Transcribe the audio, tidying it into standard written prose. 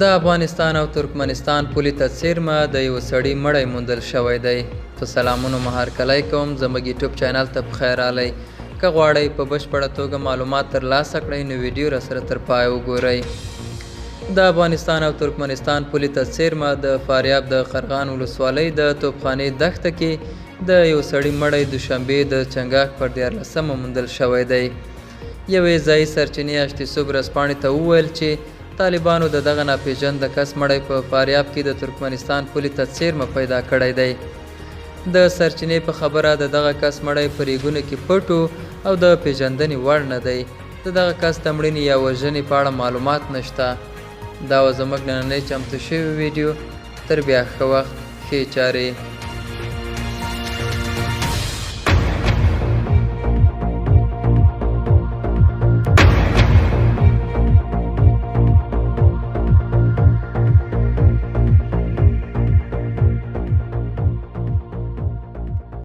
د افغانستان او ترکمنستان پولې ته څیرمه د یو سړي مړی موندل شوی دی. په سلامونو مهرکلی کوم، زموږ یوټیوب چینل ته پخیر راغلی. که غواړئ په بشپړه توګه معلومات ترلاسه کړئ نو ویډیو راسره تر پای وګورئ. د افغانستان او ترکمنستان پولې ته څیرمه د فاریاب د قرغان ولسوالۍ د توپخانې دښته کې د یو سړي مړی دوشنبې د چنګاښ پر 14مه موندل شوی دی. یوې ځایي سرچینې اشتیسوب ورځپاڼې ته وویل چې طالبانو د دغه ناپېژانده کس مړی په فاریاب کې د ترکمنستان پولې ته څیرمه پیدا کړی دی. د سرچینې په خبره د دغه کس مړی په ریګونو کې پټ او د پیژندنې وړ نه دی. د دغه کس د مړینې یا وژنې په اړه معلومات نشته. دا و زموږ نننۍ چمتو شوې ویډیو. تر بیا ښه وخت، ښې چارې.